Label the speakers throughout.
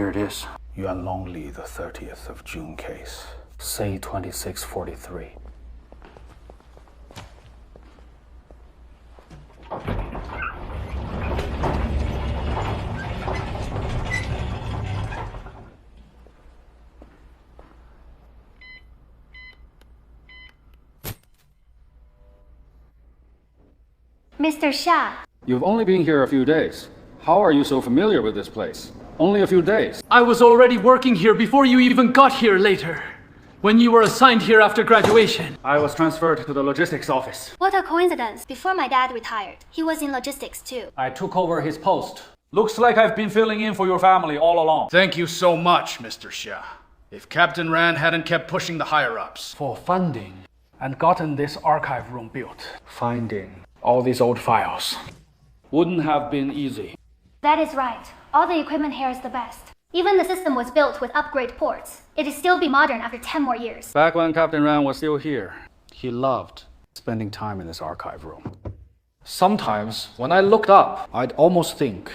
Speaker 1: Here it is.
Speaker 2: Yuanhang Li, the 30th of June case.
Speaker 1: Say 2643.
Speaker 3: Mr. Xia.
Speaker 4: You've only been here a few days. How are you so familiar with this place? Only a few days.
Speaker 5: I was already working here before you even got here later. When you were assigned here after graduation.
Speaker 4: I was transferred to the logistics office.
Speaker 3: What a coincidence. Before my dad retired, he was in logistics too.
Speaker 4: I took over his post.
Speaker 6: Looks like I've been filling in for your family all along.
Speaker 5: Thank you so much, Mr. Xia. If Captain Ren hadn't kept pushing the higher-ups
Speaker 2: For funding and gotten this archive room built,
Speaker 1: Finding.
Speaker 2: all these old files.
Speaker 6: Wouldn't have been easy.
Speaker 3: That is right. All the equipment here is the best. Even the system was built with upgrade ports. It'd still be modern after 10 more years.
Speaker 4: Back when Captain Ren was still here,
Speaker 2: He loved spending time in this archive room. Sometimes, when I looked up, I'd almost think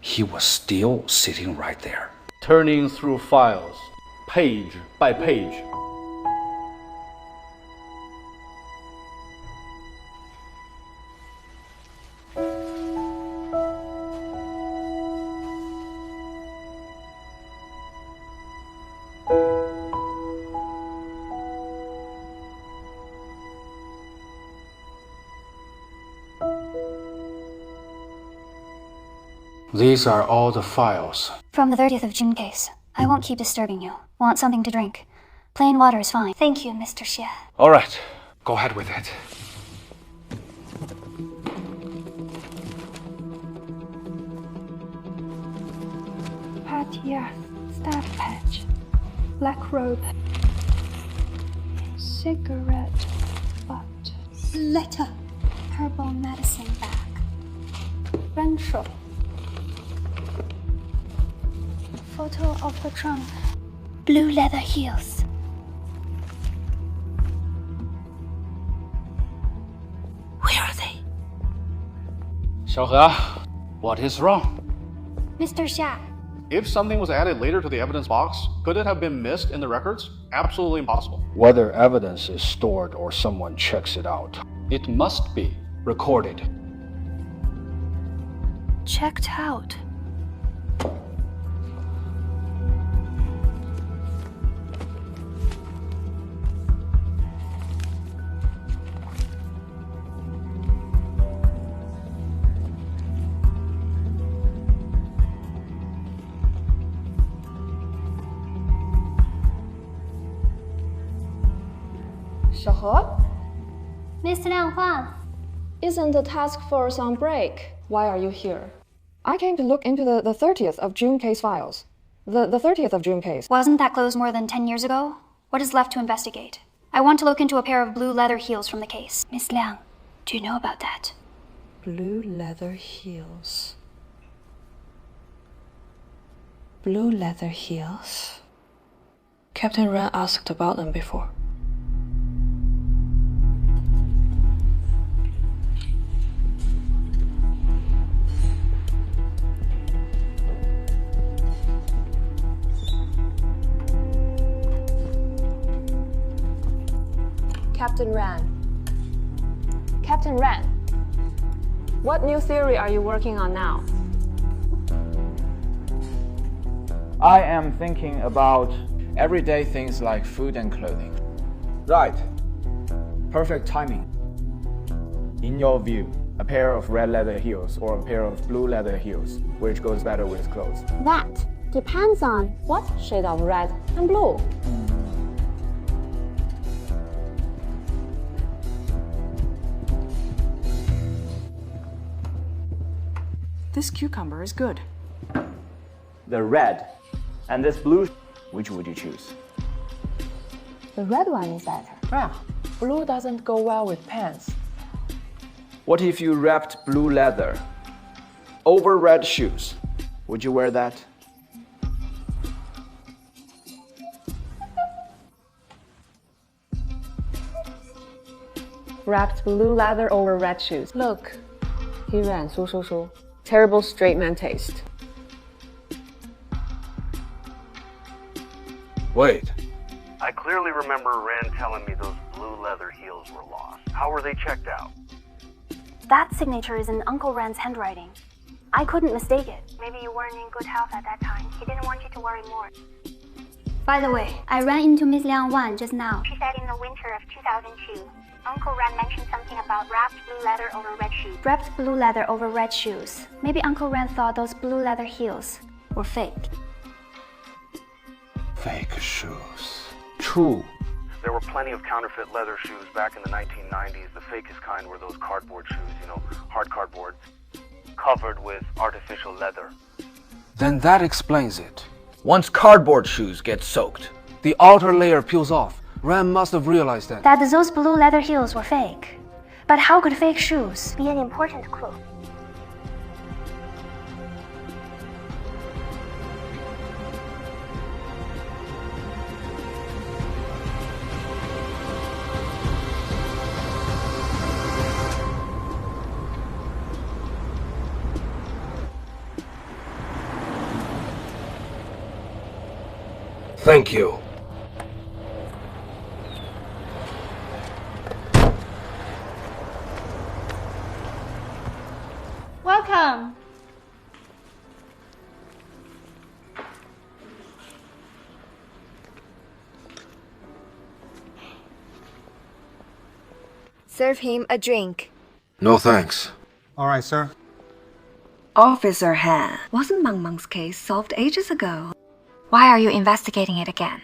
Speaker 2: he was still sitting right there.
Speaker 6: Turning through files, page by page.
Speaker 2: These are all the files.
Speaker 3: From the 30th of June case. I won't keep disturbing you. Want something to drink? Plain water is fine. Thank you, Mr. Xie.
Speaker 2: All right, go ahead with it.
Speaker 7: Patia, staff patch, black robe, cigarette butt,
Speaker 3: Letter. Herbal medicine bag.
Speaker 7: ventral. Photo of the trunk.
Speaker 3: Blue leather heels. Where are they?
Speaker 2: Xiaohe, what is wrong?
Speaker 3: Mr. Xia.
Speaker 8: If something was added later to the evidence box, could it have been missed in the records? Absolutely impossible.
Speaker 2: Whether evidence is stored or someone checks it out,
Speaker 8: It must be.
Speaker 2: recorded.
Speaker 7: Checked out.
Speaker 9: Xiaohe?
Speaker 3: Miss Liang Huang.
Speaker 9: Isn't the task force on break? Why are you here? I came to look into the 30th of June case files. The 30th of June case.
Speaker 3: Wasn't that closed more than 10 years ago? What is left to investigate? I want to look into a pair of blue leather heels from the case. Miss Liang, do you know about that?
Speaker 9: Blue leather heels. Blue leather heels? Captain Ren asked about them before. Captain Ren. Captain Ren. What new theory are you working on now?
Speaker 10: I am thinking about everyday things like food and clothing. Right. Perfect timing. In your view, a pair of red leather heels or a pair of blue leather heels, which goes better with clothes?
Speaker 9: That depends on what shade of red and blue.
Speaker 11: This cucumber is good.
Speaker 10: The red and this blue, which would you choose?
Speaker 9: The red one is better.
Speaker 11: Yeah, blue doesn't go well with pants.
Speaker 10: What if you wrapped blue leather over red shoes? Would you wear that?
Speaker 9: Wrapped blue leather over red shoes. Look, he ran, Xixu. Terrible straight man taste.
Speaker 2: Wait.
Speaker 12: I clearly remember Ren telling me those blue leather heels were lost. How were they checked out?
Speaker 3: That signature is in Uncle Ren's handwriting. I couldn't mistake it.
Speaker 13: Maybe you weren't in good health at that time. He didn't want you to worry more.
Speaker 3: By the way, I ran into Miss Liang Wan just now.
Speaker 13: She said in the winter of 2002, Uncle Ren mentioned something about wrapped blue leather over red shoes.
Speaker 3: Wrapped blue leather over red shoes. Maybe Uncle Ren thought those blue leather heels were fake.
Speaker 2: Fake shoes. True.
Speaker 12: There were plenty of counterfeit leather shoes back in the 1990s. The fakest kind were those cardboard shoes, hard cardboard, covered with artificial leather.
Speaker 2: Then that explains it. Once cardboard shoes get soaked, the outer layer peels off. Ren must have realized that.
Speaker 3: That those blue leather heels were fake. But how could fake shoes
Speaker 13: be an important clue?
Speaker 2: Thank you.
Speaker 3: Welcome.
Speaker 14: Serve him a drink.
Speaker 2: No thanks.
Speaker 15: All right, sir.
Speaker 14: Officer Han, wasn't Mang Mang's case solved ages ago?
Speaker 3: Why are you investigating it again?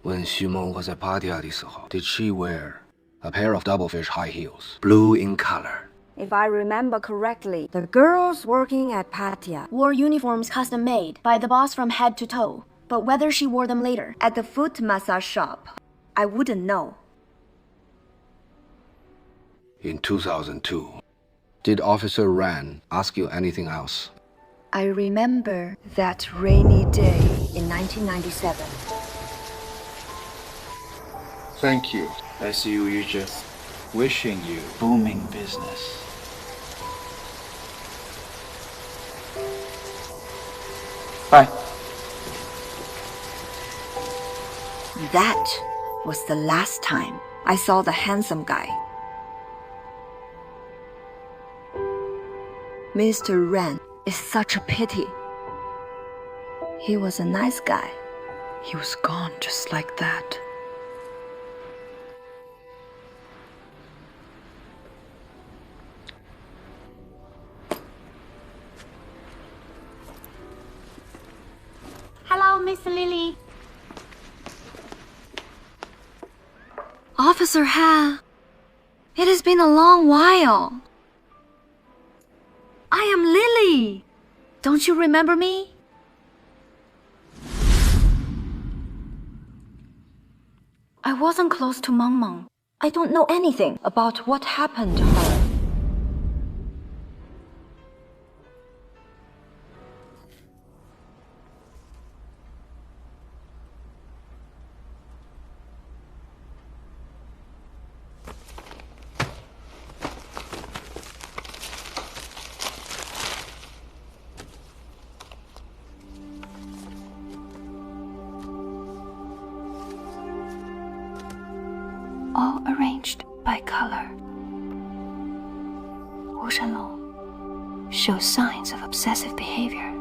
Speaker 2: When Xumeng was at Pattaya this hall, did she wear a pair of doublefish high heels, blue in color?
Speaker 14: If I remember correctly, the girls working at Pattaya
Speaker 3: Wore uniforms custom made by the boss from head to toe. But whether she wore them later
Speaker 14: at the foot massage shop, I wouldn't know.
Speaker 2: In 2002, did Officer Ren ask you anything else?
Speaker 14: I remember that rainy day in 1997.
Speaker 10: Thank you. As you just wishing you booming business. Bye.
Speaker 14: That was the last time I saw the handsome guy. Mr. Ren is such a pity. He was a nice guy. He was gone just like that.
Speaker 3: Hello, Miss Lily.
Speaker 14: Officer Ha, it has been a long while. I am Lily. Don't you remember me? I wasn't close to Mang Mang. I don't know anything about what happened to her.
Speaker 3: All arranged by color. Wu Shenlong shows signs of obsessive behavior.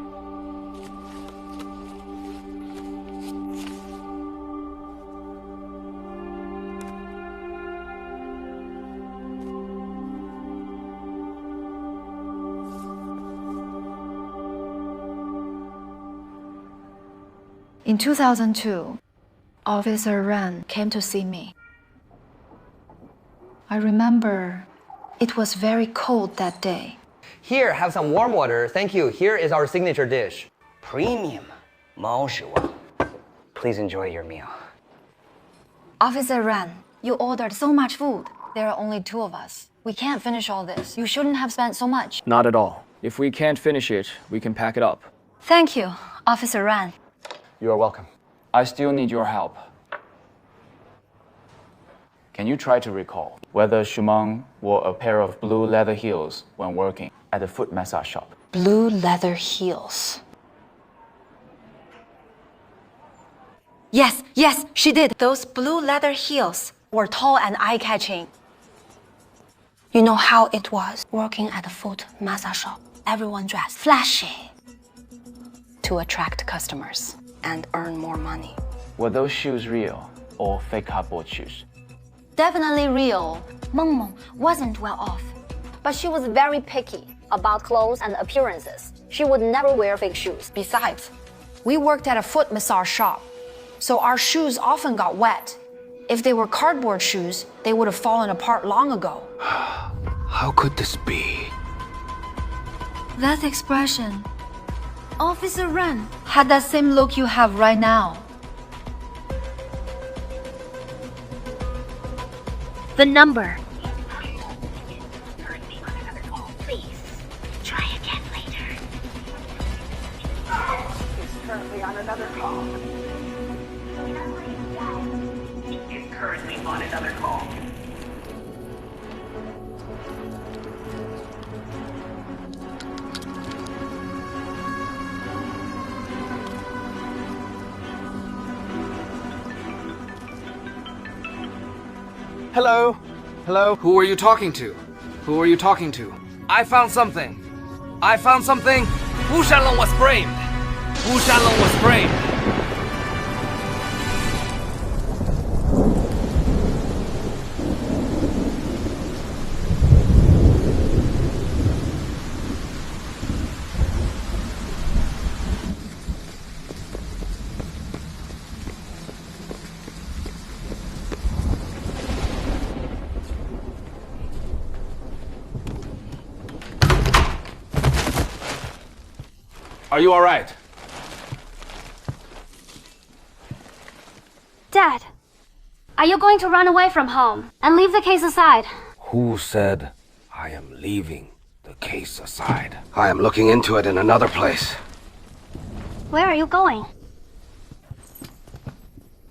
Speaker 9: In 2002, Officer Ren came to see me. I remember it was very cold that day.
Speaker 16: Here, have some warm water. Thank you. Here is our signature dish. Premium. 猫食王. Please enjoy your meal.
Speaker 9: Officer Ren, you ordered so much food. There are only two of us. We can't finish all this. You shouldn't have spent so much.
Speaker 6: Not at all. If we can't finish it, we can pack it up.
Speaker 9: Thank you, Officer Ren.
Speaker 6: You are welcome. I still need your help. Can you try to recall whether Xumeng wore a pair of blue leather heels when working at a foot massage shop?
Speaker 9: Blue leather heels.
Speaker 14: Yes, she did. Those blue leather heels were tall and eye-catching. You know how it was working at a foot massage shop. Everyone dressed flashy to attract customers and earn more money.
Speaker 6: Were those shoes real or fake cardboard shoes?
Speaker 3: Definitely real. Meng Meng wasn't well off, but she was very picky about clothes and appearances. She would never wear fake shoes.
Speaker 14: Besides, we worked at a foot massage shop, so our shoes often got wet. If they were cardboard shoes, they would have fallen apart long ago.
Speaker 15: How could this be?
Speaker 14: That expression, Officer Ren, had that same look you have right now.
Speaker 13: The number. Please, try again later.
Speaker 17: He's currently on another call. He's currently on another call.
Speaker 18: Hello? Hello?
Speaker 19: Who are you talking to? Who are you talking to? I found something. Wu Shanlong was framed. Are you all right?
Speaker 3: Dad, are you going to run away from home and leave the case aside?
Speaker 15: Who said I am leaving the case aside? I am looking into it in another place.
Speaker 3: Where are you going?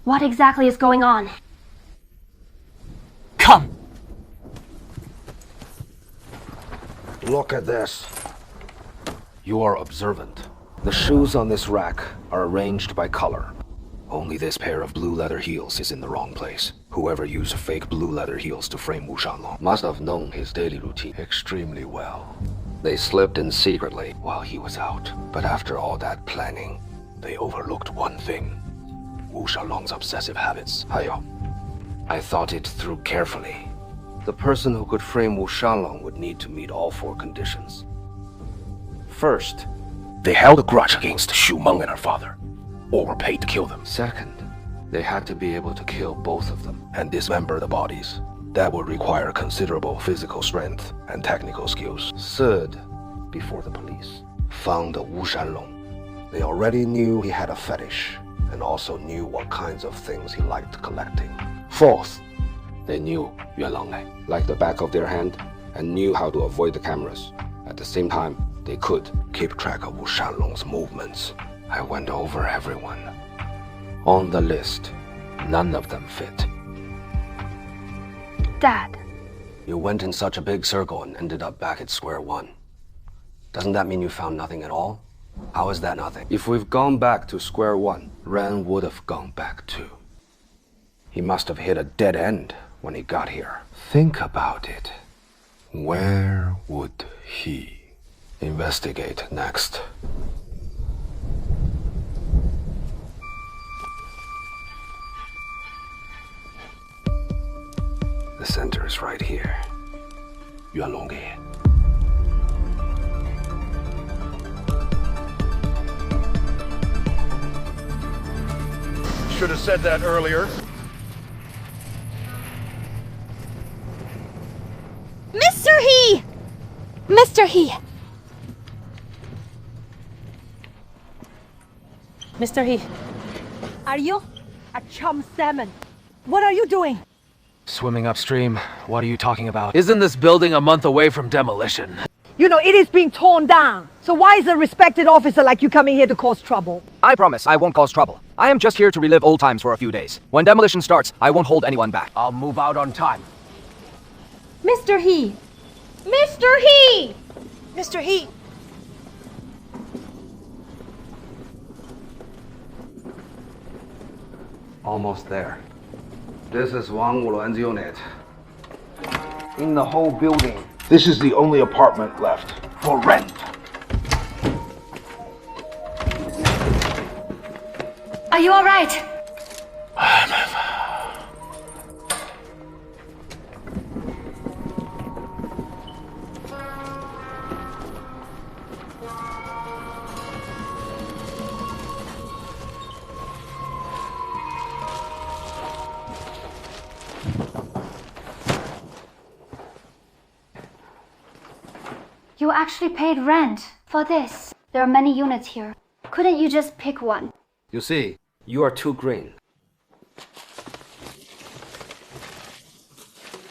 Speaker 3: What exactly is going on?
Speaker 19: Come!
Speaker 15: Look at this. You are observant. The shoes on this rack are arranged by color. Only this pair of blue leather heels is in the wrong place. Whoever used fake blue leather heels to frame Wu Shanlong must have known his daily routine extremely well. They slipped in secretly while he was out. But after all that planning, they overlooked one thing. Wu Shanlong's obsessive habits. I thought it through carefully. The person who could frame Wu Shanlong would need to meet all four conditions. First, they held a grudge against Xu Meng and her father, or were paid to kill them. Second, they had to be able to kill both of them and dismember the bodies. That would require considerable physical strength and technical skills. Third, before the police found Wu Shanlong, they already knew he had a fetish and also knew what kinds of things he liked collecting. Fourth, they knew Yuanhang like the back of their hand and knew how to avoid the cameras. At the same time, they could keep track of Wu Shanlong's movements. I went over everyone. On the list, none of them fit.
Speaker 3: Dad.
Speaker 15: You went in such a big circle and ended up back at square one. Doesn't that mean you found nothing at all? How is that nothing? If we've gone back to square one, Ren would have gone back too. He must have hit a dead end when he got here. Think about it. Where would he investigate next? The center is right here. Yuanlongge.
Speaker 18: Should have said that earlier.
Speaker 7: Mr. He! Mr. He!
Speaker 20: Mr. He, are you a chum salmon? What are you doing?
Speaker 19: Swimming upstream. What are you talking about? Isn't this building a month away from demolition?
Speaker 20: You know, it is being torn down. So why is a respected officer like you coming here to cause trouble?
Speaker 21: I promise I won't cause trouble. I am just here to relive old times for a few days. When demolition starts, I won't hold anyone back.
Speaker 19: I'll move out on time.
Speaker 7: Mr. He!
Speaker 20: Mr. He!
Speaker 7: Mr. He!
Speaker 15: Almost there. This is Wang Wulan's unit. In the whole building, this is the only apartment left for rent.
Speaker 14: Are you alright?
Speaker 3: You actually paid rent for this. There are many units here. Couldn't you just pick one?
Speaker 15: You see, you are too green.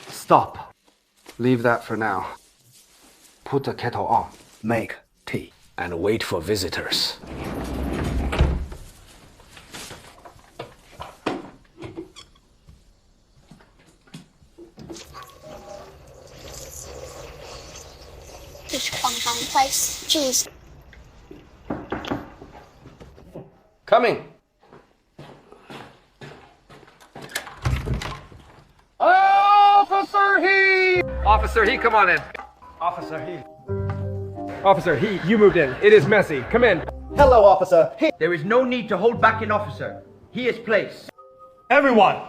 Speaker 15: Stop. Leave that for now. Put the kettle on, make tea, and wait for visitors.
Speaker 13: This Yuanhang place. Jeez.
Speaker 16: Coming.
Speaker 18: Officer He!
Speaker 19: Officer He, come on in.
Speaker 18: Officer He. Officer He, you moved in. It is messy. Come in.
Speaker 5: Hello, Officer He. There is no need to hold back an officer. He is placed.
Speaker 18: Everyone,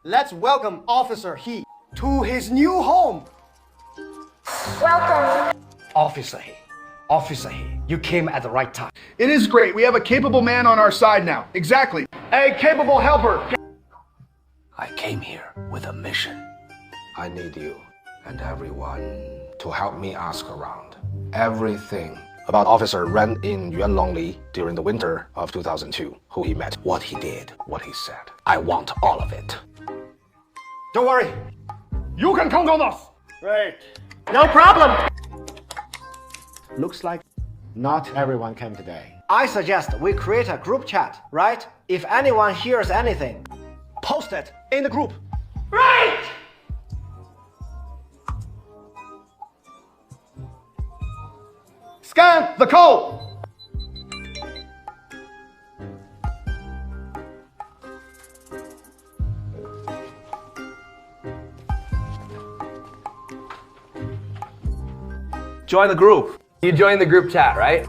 Speaker 5: let's welcome Officer He to his new home.
Speaker 13: Welcome.
Speaker 5: Officer He. Officer He, you came at the right time.
Speaker 18: it is great. We have a capable man on our side now. Exactly. A capable helper.
Speaker 15: I came here with a mission. I need you and everyone to help me ask around everything about Officer Ren in Yuanhang during the winter of 2002, who he met, what he did, what he said. I want all of it.
Speaker 5: Don't worry.
Speaker 18: You can count on us.
Speaker 5: Right. No problem. Looks like not everyone came today. I suggest we create a group chat, right? If anyone hears anything, post it in the group.
Speaker 18: Right! Scan the code.
Speaker 19: Join the group. You joined the group chat, right?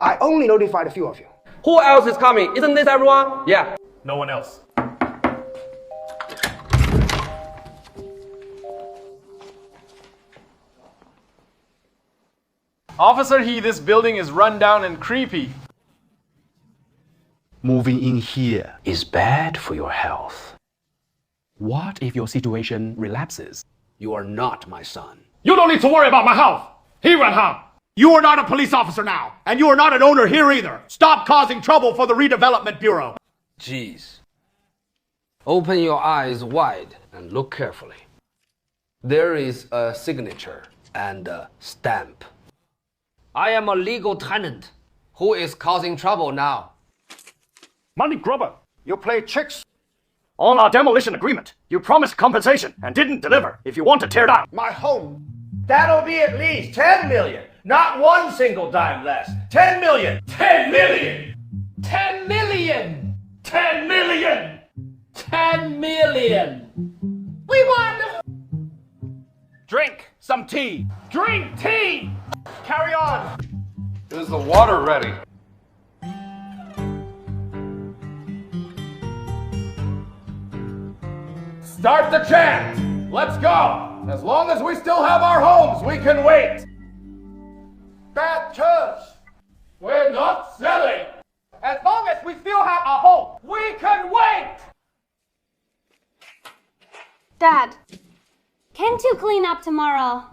Speaker 5: I only notified a few of you.
Speaker 19: Who else is coming? Isn't this everyone? Yeah.
Speaker 18: No one else. Officer He, this building is run down and creepy.
Speaker 22: Moving in here
Speaker 15: is bad for your health.
Speaker 22: What if your situation relapses?
Speaker 15: You are not my son.
Speaker 18: You don't need to worry about my health. He Yuanhang. You are not a police officer now, and you are not an owner here either. Stop causing trouble for the Redevelopment Bureau.
Speaker 15: Jeez. Open your eyes wide and look carefully. There is a signature and a stamp. I am a legal tenant. Who is causing trouble now?
Speaker 18: Money grubber, you play tricks. On our demolition agreement, you promised compensation and didn't deliver if you want to tear down
Speaker 5: My home. That'll be at least 10 million. Not one single dime less. 10 million.
Speaker 18: 10 million! 10 million! 10 million! 10 million! We won! Drink some tea. Drink tea! Carry on!
Speaker 4: Is the water ready?
Speaker 18: Start the chant! Let's go! As long as we still have our homes, we can wait! Bad church! We're not selling! As long as we still have our home, we can wait!
Speaker 3: Dad, can't you clean up tomorrow?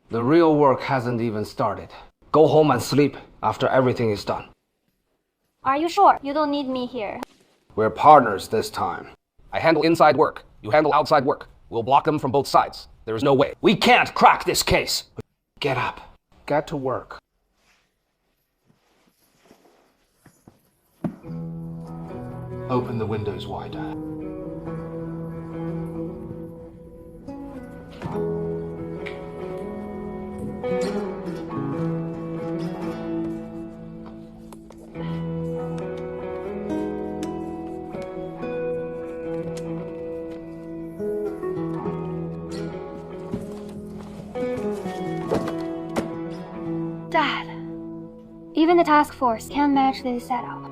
Speaker 15: The real work hasn't even started. Go home and sleep after everything is done.
Speaker 3: Are you sure you don't need me here?
Speaker 15: We're partners this time. I handle inside work. You handle outside work. We'll block them from both sides. There is no way. We can't crack this case. Get up. Get to work. Open the windows wider.
Speaker 1: Even the task force can't match this setup.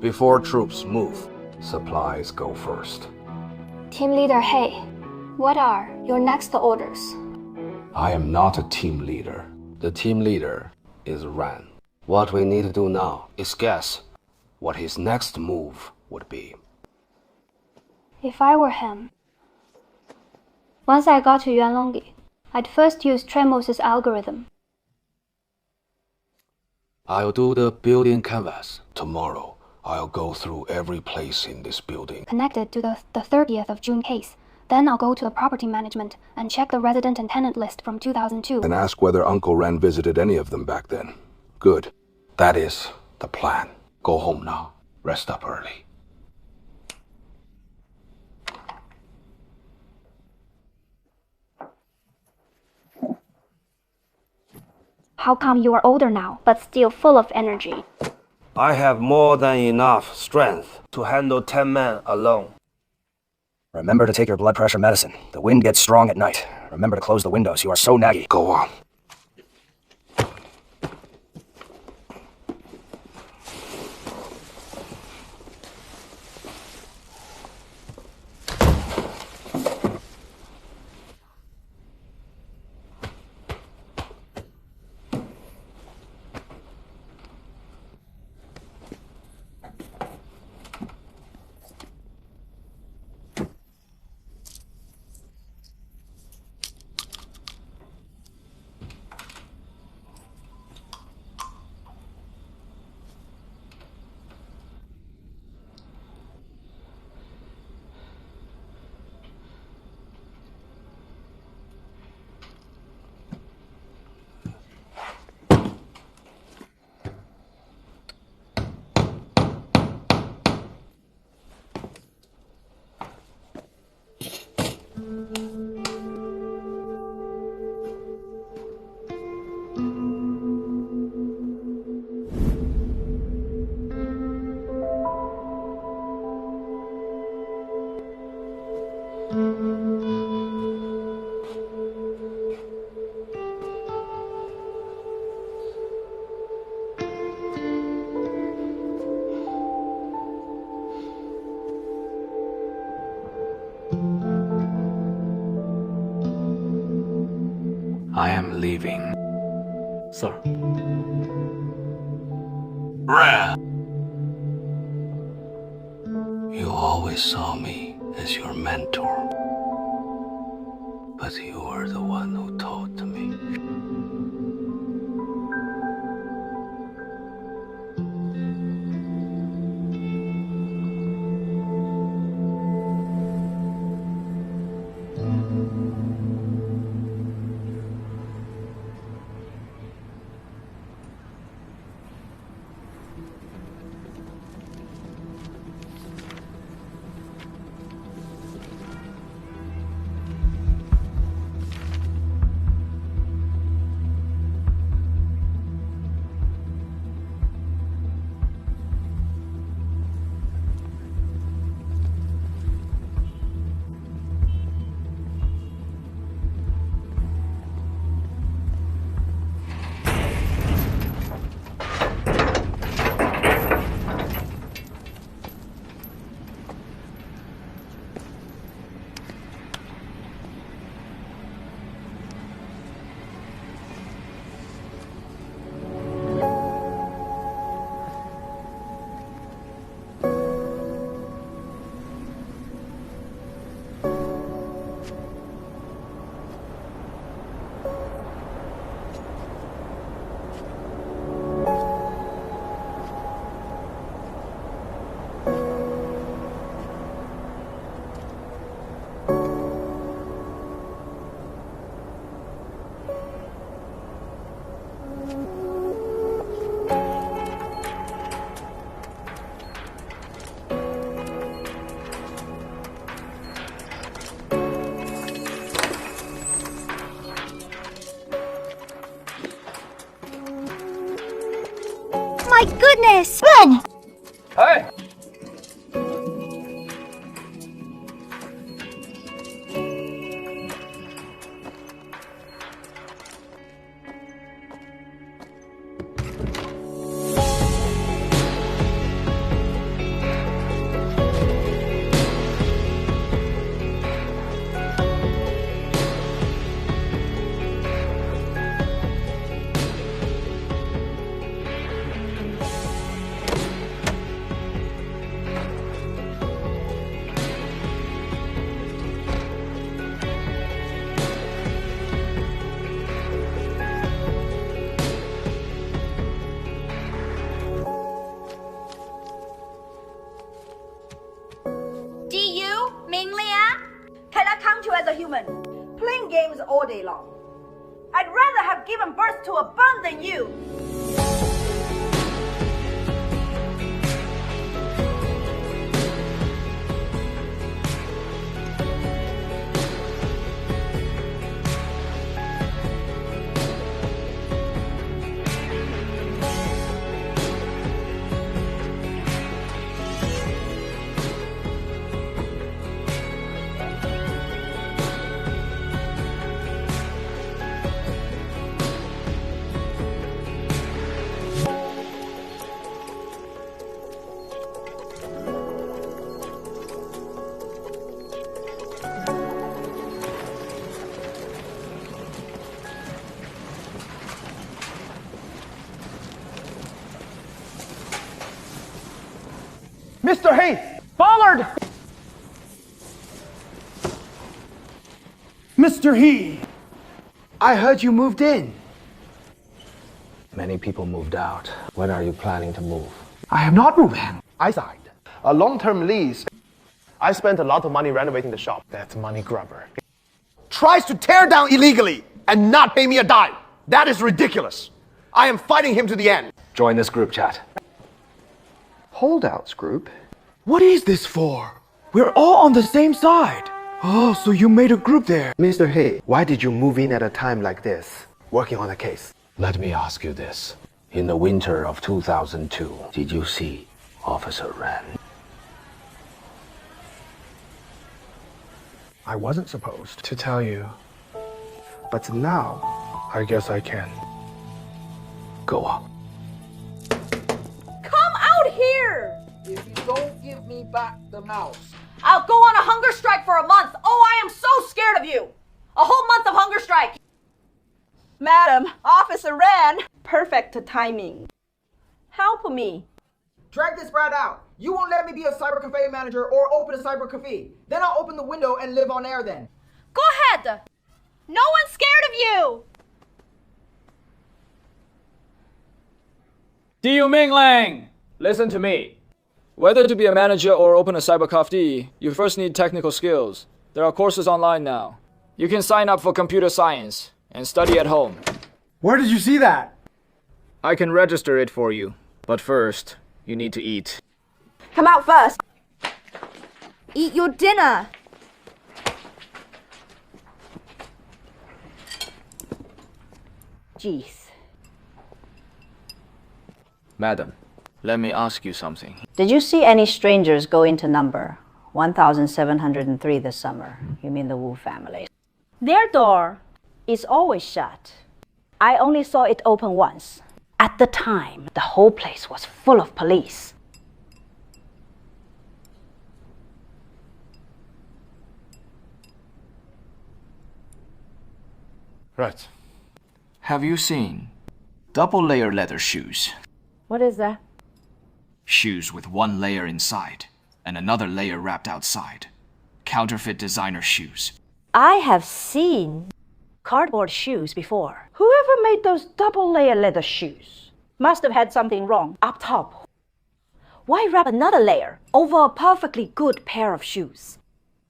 Speaker 15: Before troops move, supplies go first.
Speaker 1: Team leader He, what are your next orders?
Speaker 15: I am not a team leader. The team leader is Ren. What we need to do now is guess what his next move would be.
Speaker 1: If I were him, once I got to Yuanhang, I'd first use Tremos's algorithm.
Speaker 15: I'll do the building canvas. Tomorrow, I'll go through every place in this building
Speaker 1: connected to the 30th of June case. Then I'll go to the property management and check the resident and tenant list from 2002.
Speaker 15: and ask whether Uncle Ren visited any of them back then. Good. That is the plan. Go home now. Rest up early.
Speaker 1: How come you are older now, but still full of energy?
Speaker 5: I have more than enough strength to handle 10 men alone.
Speaker 21: Remember to take your blood pressure medicine. The wind gets strong at night. Remember to close the windows. You are so naggy.
Speaker 15: Go on. I am leaving.
Speaker 22: Sir.
Speaker 15: Ren! You always saw me as your mentor. But you were the one who taught me.
Speaker 1: My goodness! Ren!
Speaker 18: Hey!
Speaker 20: all day long. I'd rather have given birth to a bum than you.
Speaker 5: Mr. He! Forward! Mr. He! I heard you moved in.
Speaker 15: Many people moved out. When are you planning to move?
Speaker 5: I am not moving. I signed a long-term lease. I spent a lot of money renovating the shop. That money grubber tries to tear down illegally and not pay me a dime. That is ridiculous. I am fighting him to the end.
Speaker 15: Join this group chat.
Speaker 5: Holdouts group? What is this for? We're all on the same side. Oh, so you made a group there. Mr. He, why did you move in at a time like this, working on a case?
Speaker 15: Let me ask you this. In the winter of 2002, did you see Officer Ren?
Speaker 5: I wasn't supposed to tell you. But now, I guess I can.
Speaker 15: Go on.
Speaker 20: Come out here!
Speaker 18: If you don't give me back the mouse,
Speaker 20: I'll go on a hunger strike for a month. Oh, I am so scared of you. A whole month of hunger strike. Madam, Officer Ren, perfect timing. Help me.
Speaker 18: drag this brat out. You won't let me be a cyber cafe manager or open a cyber cafe. Then I'll open the window and live on air then.
Speaker 20: Go ahead. No one's scared of you.
Speaker 6: Yueming Lang, listen to me. Whether to be a manager or open a cyber cafe, you first need technical skills. There are courses online now. You can sign up for computer science and study at home.
Speaker 5: Where did you see that?
Speaker 6: I can register it for you, but first, you need to eat.
Speaker 20: Come out first. Eat your dinner. Jeez.
Speaker 6: Madam, let me ask you something.
Speaker 3: Did you see any strangers go into number 1703 this summer? You mean the Wu family? Their door is always shut. I only saw it open once. At the time, the whole place was full of police.
Speaker 6: Right. Have you seen double-layer leather shoes?
Speaker 3: What is that?
Speaker 6: Shoes with one layer inside and another layer wrapped outside. Counterfeit designer shoes.
Speaker 3: I have seen cardboard shoes before. Whoever made those double-layer leather shoes must have had something wrong up top. Why wrap another layer over a perfectly good pair of shoes?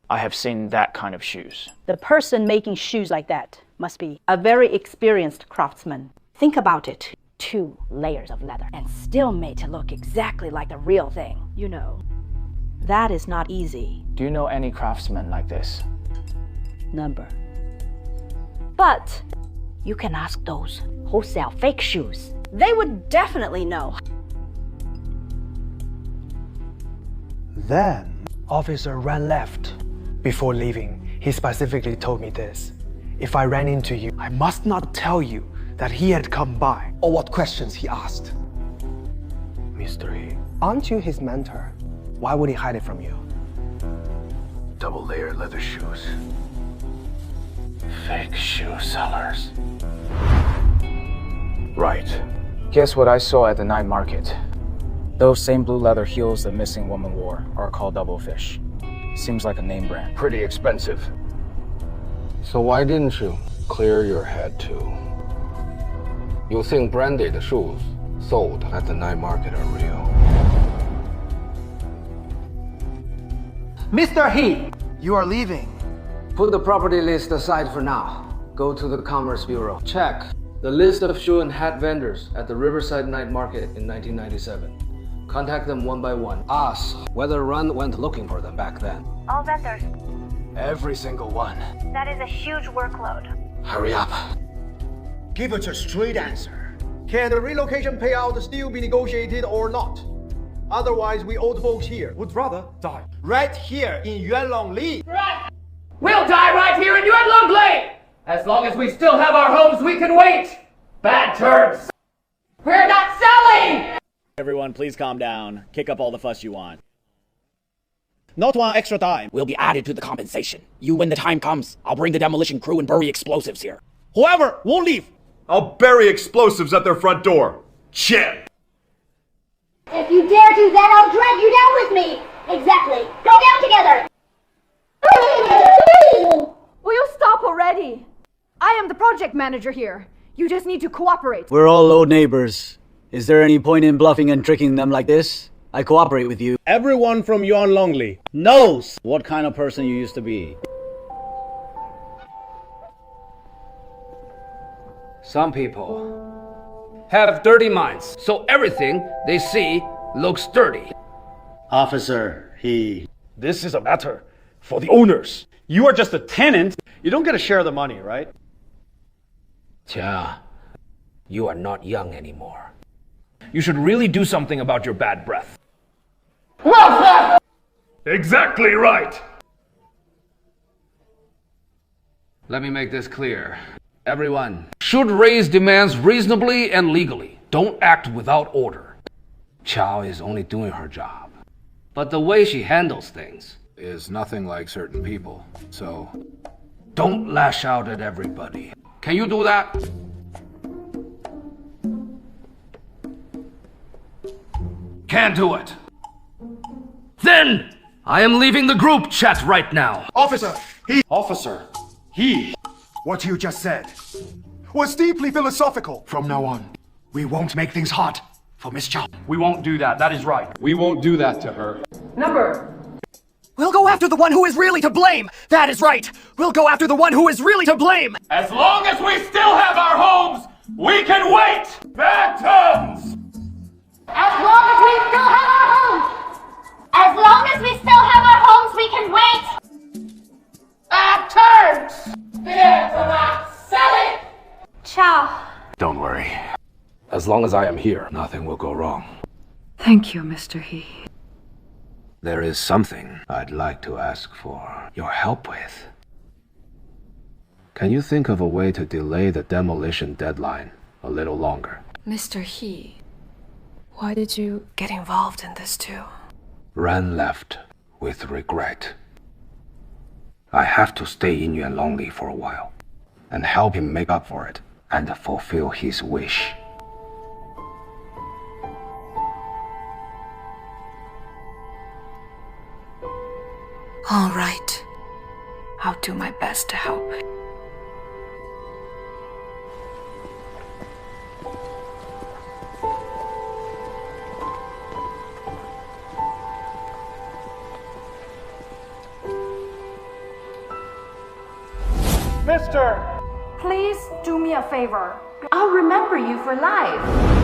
Speaker 6: I have seen that kind of shoes.
Speaker 3: The person making shoes like that must be a very experienced craftsman. Think about it. 2 layers of leather and still made to look exactly like the real thing. You know, that is not easy.
Speaker 6: Do you know any craftsmen like this?
Speaker 3: Number. But you can ask those who sell fake shoes. They would definitely know.
Speaker 5: Then, Officer Ren left. Before leaving, he specifically told me this. If I ran into you, I must not tell you that he had come by, or what questions he asked.
Speaker 15: Mystery.
Speaker 5: Aren't you his mentor? Why would he hide it from you?
Speaker 15: Double-layer leather shoes. Fake shoe sellers. Right.
Speaker 6: Guess what I saw at the night market? Those same blue leather heels the missing woman wore are called double fish. Seems like a name brand.
Speaker 15: Pretty expensive. So why didn't you clear your head too? You think branded shoes sold at the night market are real?
Speaker 5: Mr. He, you are leaving.
Speaker 8: Put the property list aside for now.
Speaker 21: Go to the Commerce Bureau. Check the list of shoe and hat vendors at the Riverside Night Market in 1997. Contact them one by one. Ask whether Ren went looking for them back then.
Speaker 13: All vendors.
Speaker 21: Every single one.
Speaker 13: That is a huge workload.
Speaker 21: Hurry up.
Speaker 5: Give us a straight answer. Can the relocation payout still be negotiated or not? Otherwise, we old folks here would rather die right here in Yuanhang Li.
Speaker 18: Right! We'll die right here in Yuanhang Li! As long as we still have our homes, we can wait! Bad terms! We're not selling!
Speaker 8: Everyone, please calm down. Kick up all the fuss you want.
Speaker 11: Not one extra dime
Speaker 8: will be added to the compensation. When the time comes, I'll bring the demolition crew and bury explosives here.
Speaker 11: Whoever won't leave,
Speaker 23: I'll bury explosives at their front door. Chen!
Speaker 13: If you dare do that, I'll drag you down with me! Exactly! Go down together!
Speaker 20: Will you stop already? I am the project manager here. You just need to cooperate.
Speaker 24: We're all old neighbors. Is there any point in bluffing and tricking them like this? I cooperate with you.
Speaker 11: Everyone from Yuanhang Li knows what kind of person you used to be.
Speaker 21: Some people have dirty minds, so everything they see looks dirty.
Speaker 11: Officer,
Speaker 5: This is a matter for the owners. You are just a tenant. You don't get to share the money, right?
Speaker 21: Jia, you are not young anymore. You should really do something about your bad breath.
Speaker 23: Exactly right!
Speaker 21: Let me make this clear. Everyone should raise demands reasonably and legally. Don't act without order. Qiao is only doing her job. But the way she handles things is nothing like certain people. So, don't lash out at everybody. Can you do that? Can't do it. Then, I am leaving the group chat right now.
Speaker 5: Officer, what you just said was deeply philosophical. From now on, we won't make things hard for Miss Zhao.
Speaker 2: We won't do that. That is right.
Speaker 4: We won't do that to her.
Speaker 18: Number!
Speaker 11: We'll go after the one who is really to blame. That is right. We'll go after the one who is really to blame.
Speaker 18: As long as we still have our homes, we can wait! Bad terms!
Speaker 13: As long as we still have our homes! As long as we still have our homes, we can wait!
Speaker 18: Bad terms! We're not selling!
Speaker 1: Ciao.
Speaker 15: Don't worry. As long as I am here, nothing will go wrong.
Speaker 9: Thank you, Mr. He.
Speaker 15: There is something I'd like to ask for your help with. Can you think of a way to delay the demolition deadline a little longer?
Speaker 9: Mr. He, why did you get involved in this too?
Speaker 15: Ren left with regret. I have to stay in Yuanhang Li for a while and help him make up for it and fulfill his wish.
Speaker 9: All right. I'll do my best to help.
Speaker 18: Mister!
Speaker 20: Please do me a favor. I'll remember you for life.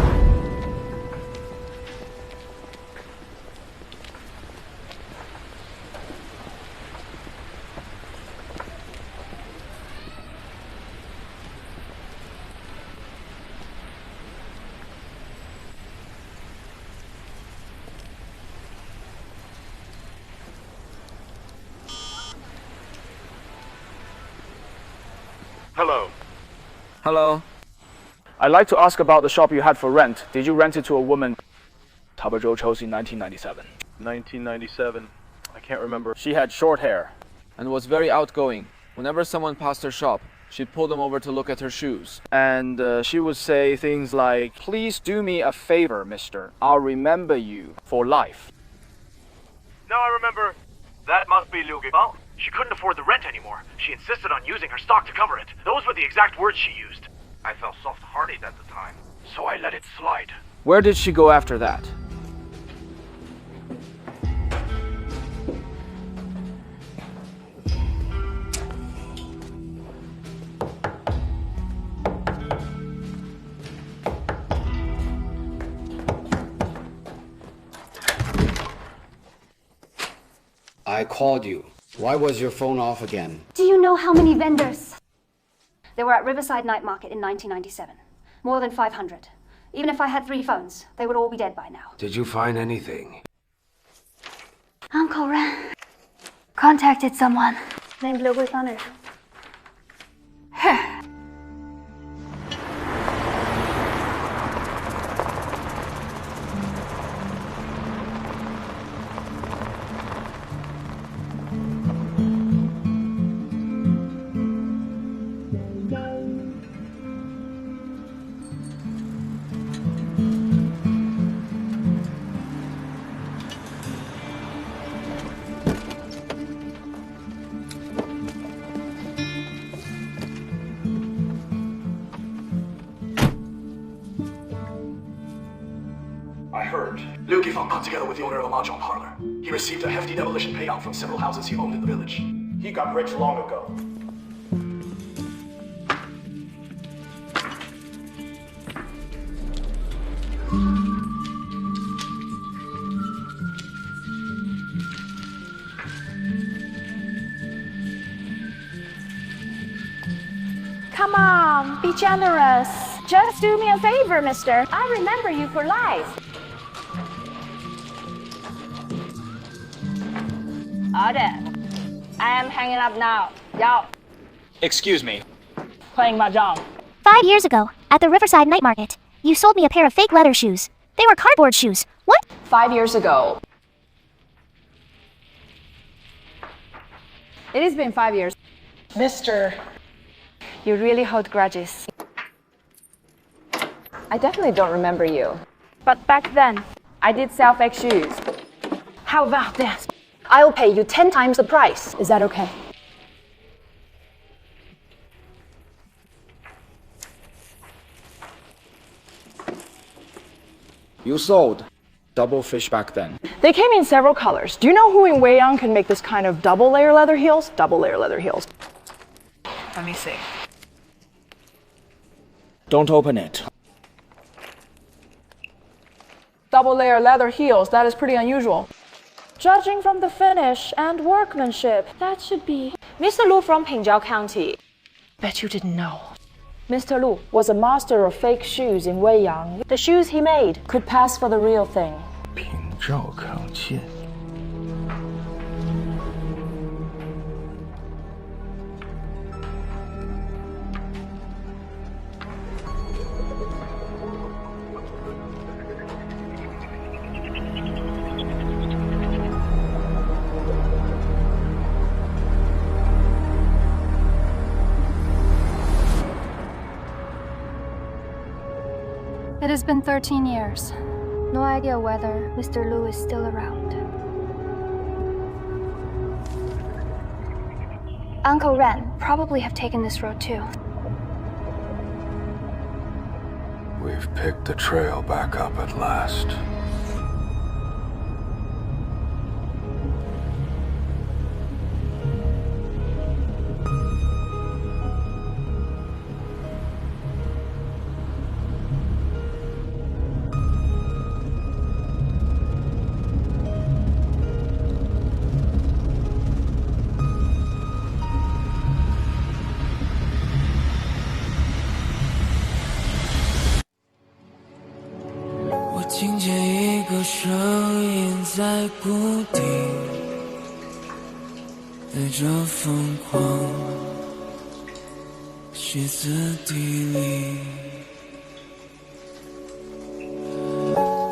Speaker 23: Hello.
Speaker 6: Hello. I'd like to ask about the shop you had for rent. Did you rent it to a woman Tabeizhou chose in 1997?
Speaker 5: 1997. I can't remember.
Speaker 6: She had short hair and was very outgoing. Whenever someone passed her shop, she'd pull them over to look at her shoes. And she would say things like, "Please do me a favor, mister. I'll remember you for life."
Speaker 12: Now I remember. That must be Liu Gibao. She couldn't afford the rent anymore. She insisted on using her stock to cover it. Those were the exact words she used. I felt soft-hearted at the time, so I let it slide.
Speaker 6: Where did she go after that?
Speaker 7: I called you. Why was your phone off again?
Speaker 1: Do you know how many vendors there were at Riverside Night Market in 1997? More than 500. Even if I had 3 phones, they would all be dead by now.
Speaker 15: Did you find anything?
Speaker 1: Uncle Ren contacted someone named Liu Guifang.
Speaker 11: Liu Guifang got together with the owner of a mahjong parlor. He received a hefty demolition payout from several houses he owned in the village.
Speaker 5: He got rich long ago.
Speaker 10: Come on, be generous. Just do me a favor, mister. I remember you for life.
Speaker 20: Order. I am hanging up now. Yao.
Speaker 6: Excuse me.
Speaker 20: Playing mahjong.
Speaker 13: 5 years ago, at the Riverside Night Market, you sold me a pair of fake leather shoes. They were cardboard shoes. What?
Speaker 9: 5 years ago. It has been 5 years.
Speaker 20: Mister, you really hold grudges.
Speaker 9: I definitely don't remember you.
Speaker 10: But back then,
Speaker 9: I did sell fake shoes.
Speaker 20: How about this?
Speaker 9: I'll pay you 10 times the price. Is that okay?
Speaker 6: You sold double fish back then.
Speaker 9: They came in several colors. Do you know who in Weiyang can make this kind of double layer leather heels? Double layer leather heels.
Speaker 20: Let me see.
Speaker 6: Don't open it.
Speaker 9: Double layer leather heels, that is pretty unusual. Judging from the finish and workmanship, that should be
Speaker 20: Mr. Lu from Peiyao County.
Speaker 9: Bet you didn't know. Mr. Lu was a master of fake shoes in Weiyang. The shoes he made could pass for the real thing.
Speaker 15: 平照康健。
Speaker 1: It has been 13 years. No idea whether Mr. Liu is still around. Uncle Ren probably have taken this road too.
Speaker 15: We've picked the trail back up at last.
Speaker 14: 谷底带着疯狂歇斯底里，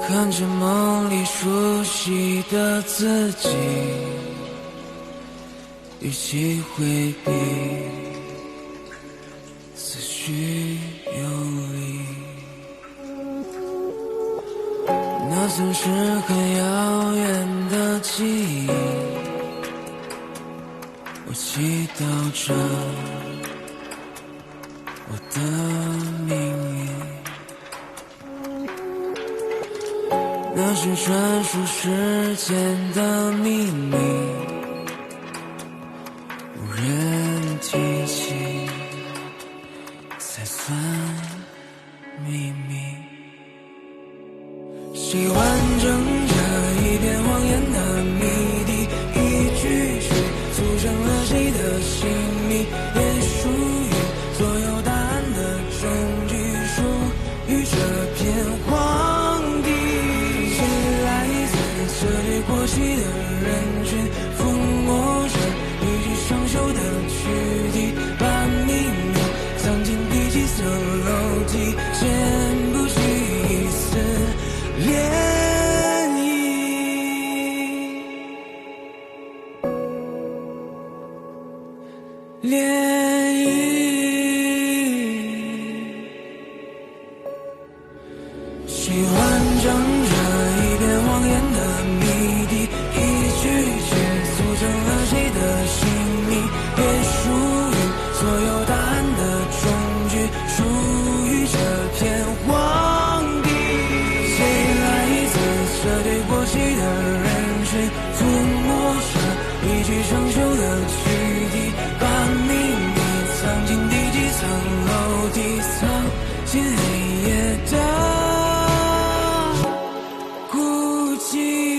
Speaker 14: 看着梦里熟悉的自己一起回避，思绪游离，那曾是很遥远的记忆，我祈祷着我的命运，那是专属时间的秘密，无人提起才算秘密。谁完整这一片谎言的谜底，一句终局属于这片荒地。谁来自这对过隙的人群，抚摸着一具生锈的躯体，把秘密藏进第几层楼梯，掀不起一丝涟漪。涟漪。喜欢整这一片谎言的谜底，一句句组成了谁的姓名，也属于所有答案的终局，属于这片荒地。谁来自这对过隙的人群，抚摸着一具生锈的躯体，把秘密藏进第几层楼梯，藏进黑夜的孤寂。